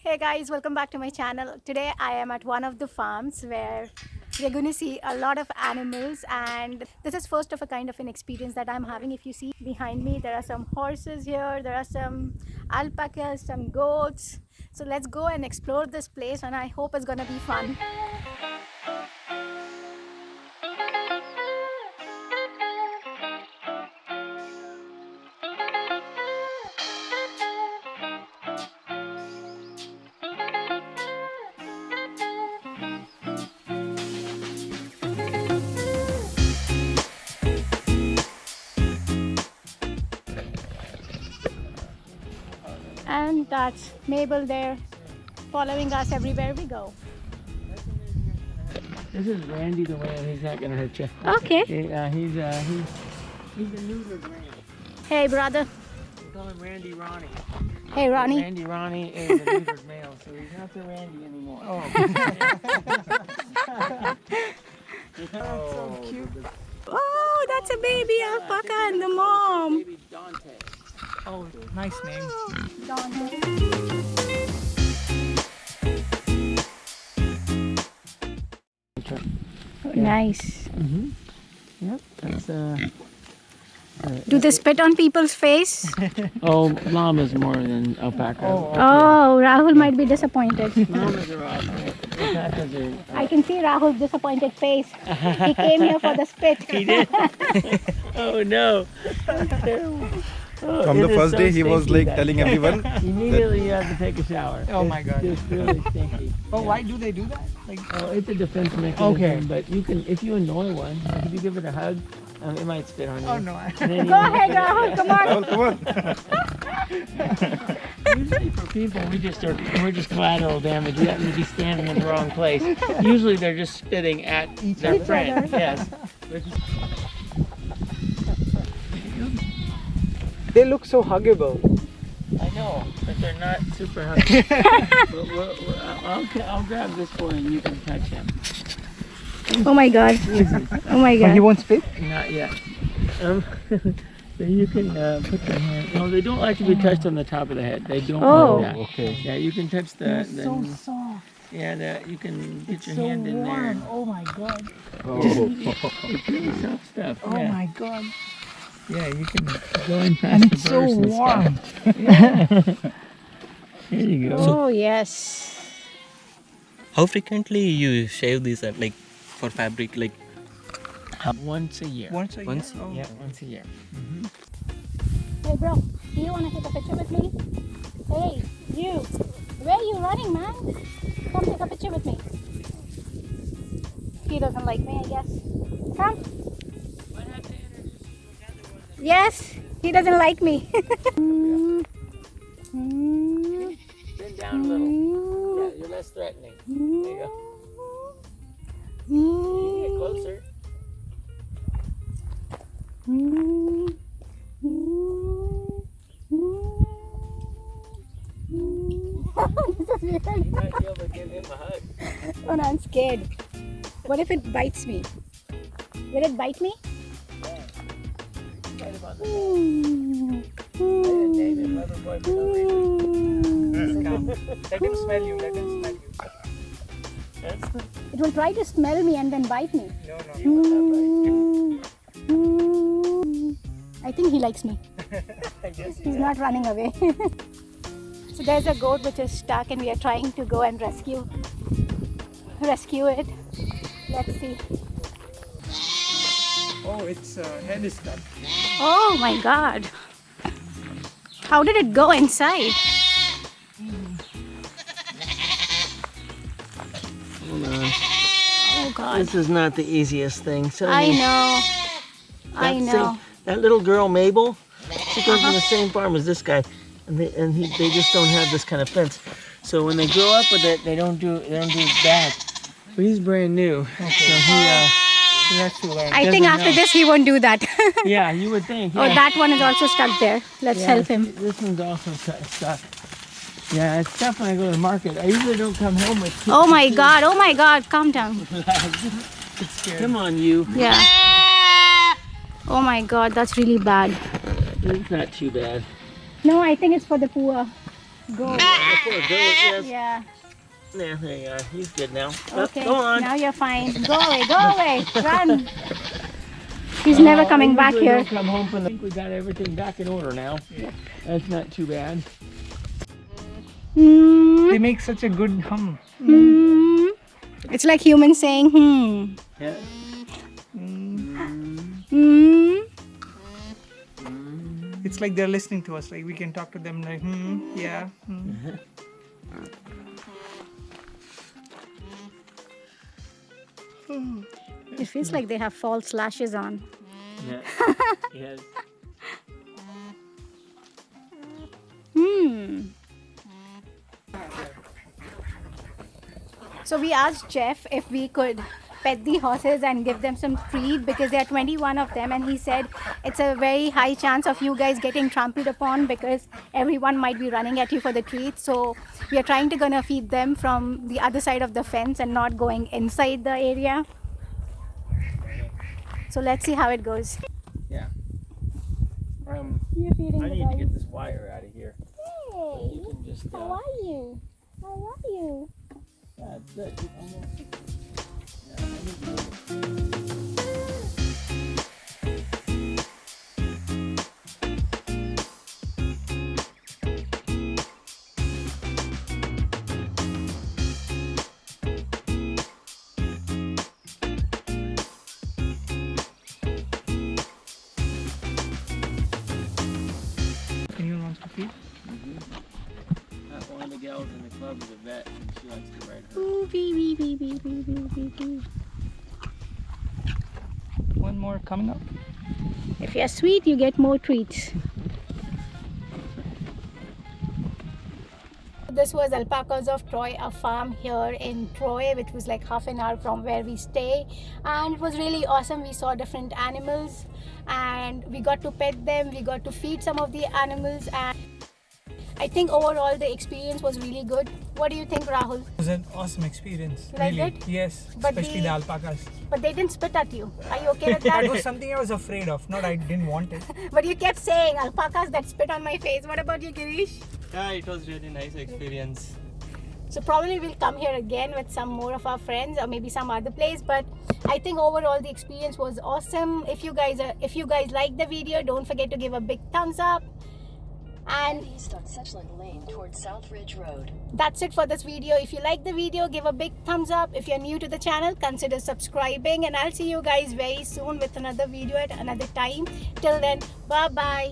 Hey guys, welcome back to my channel. Today I am at one of the farms where we're going to see a lot of animals, and this is first of a kind of an experience that I'm having. If you see behind me, there are some horses here, there are some alpacas, some goats. So let's go and explore this place, and I hope it's gonna be fun. And that's Mabel there following us everywhere we go. This is Randy the whale. He's not gonna hurt you. Okay. He's a neutered male. Hey brother. We call him Randy Ronnie. Hey Ronnie. Randy Ronnie is a neutered male, so he's not the Randy anymore. Oh. That's so cute. Oh, that's a baby alpaca and the mom. Baby Dante. Oh, nice name. Nice. Yep. That's Do they spit on people's face? Oh, llamas more than alpaca. Oh, Rahul might be disappointed. Llamas are awesome. Alpacas are. I can see Rahul's disappointed face. He came here for the spit. He did. Oh no. That's terrible. Oh, From the it is first so day, he was stinky like back telling there. everyone. Immediately you have to take a shower. Oh my God. It's really stinky. Oh, Yeah. why do they do that? Like, Oh, it's a defense mechanism. Okay. But you can, if you annoy one, like if you give it a hug, it might spit on you. oh no. And then Go ahead, Rahul. Come on. Rahul, come on. Usually for people, we're just collateral damage. We happen to be standing in the wrong place. Usually they're just spitting at their friend. Yes. They look so huggable. I know, but they're not super hungry. I'll grab this for you and you can touch him. Oh my God. Oh my But he God. won't spit? Not yet. So you can put your hand. No, they don't like to be touched on the top of the head. They don't Oh. like that. Okay. Yeah, you can touch the. So soft. Yeah, you can get It's your so hand in there. warm. Oh my God. Oh. It's really soft stuff. Oh Yeah. my God. Yeah, you can go in past And the it's so burrs and warm. stuff. Yeah. Here you go. Oh yes. How frequently you shave these like for fabric, like Once a year. Once a year? Once? Oh. Yeah, once a year. Hey bro, do you want to take a picture with me? Hey, you. Where are you running, man? Come take a picture with me. He doesn't like me, I guess. Come. Yes, he doesn't like me. Bend down a little. Yeah, you're less threatening. There you go. You can get closer. You might be able to give him a hug. Oh no, I'm scared. What if it bites me? Will it bite me? Right about the I didn't name him Lover Boy for no reason. Come. Let him smell you. Let him smell you. It will try to smell me and then bite me. No, no. I think he likes me. I guess He's not running away. So there's a goat which is stuck and we are trying to go and rescue it. Let's see. Oh, its head is stuck. Oh my God. How did it go inside? Hold on. Oh God. This is not the easiest thing. So I know. I know. That little girl Mabel, she comes from the same farm as this guy, and they just don't have this kind of fence. So when they grow up with it, they don't do bad. But he's brand new, so He has to learn. I think after this he won't do that. yeah, you would think. Oh, Yeah. that one is also stuck there. Let's Yeah, help him. This one's also stuck. Yeah, it's tough when I go to the market. I usually don't come home with. Oh my God. Oh my God. Calm down. Come on, you. Yeah. Oh my God. That's really bad. It's not too bad. No, I think it's for the poor. Go. The poor goat, yes. Yeah. There you are. He's good now. Okay. Go on. Now you're fine. Go away. Go away. Run. He's never coming back usually here. don't come home from I think we got everything back in order now. Yeah. That's not too bad. Hmm. They make such a good hum. Hmm. It's like humans saying, hmm. Yeah. Hmm. It's like they're listening to us. Like we can talk to them like, yeah. It feels like they have false lashes on. Yeah. Yes. So we asked Jeff if we could pet the horses and give them some treat because there are 21 of them, and he said it's a very high chance of you guys getting trampled upon because everyone might be running at you for the treat. So we are trying to gonna feed them from the other side of the fence and not going inside the area. So let's see how it goes. Yeah. You're feeding I the need to guys. get this wire out of here. Hey, You can just. how are you? How are you? That's it. Almost. Yeah, I need to go. Anyone wants to feed? One of the gals in the club is a vet, and she likes to ride her. Ooh, bee, bee, bee, bee, bee, bee, bee, bee. One more coming up. If you're sweet, you get more treats. This was Alpacas of Troy, a farm here in Troy, which was like half an hour from where we stay, and it was really awesome. We saw different animals and we got to pet them, we got to feed some of the animals, and I think overall the experience was really good. What do you think, Rahul? It was an awesome experience. You liked really. it? Yes, But especially the alpacas. But they didn't spit at you. Are you okay with That that? was something I was afraid of. Not I didn't want it. But you kept saying alpacas that spit on my face. What about you, Girish? Yeah, it was really nice experience. So probably we'll come here again with some more of our friends or maybe some other place. But I think overall the experience was awesome. If you guys like the video, don't forget to give a big thumbs up. And East on Suchland Lane towards South Ridge Road. that's it for this video. If you like the video, give a big thumbs up. If you're new to the channel, consider subscribing, and I'll see you guys very soon with another video at another time. Till then, bye bye.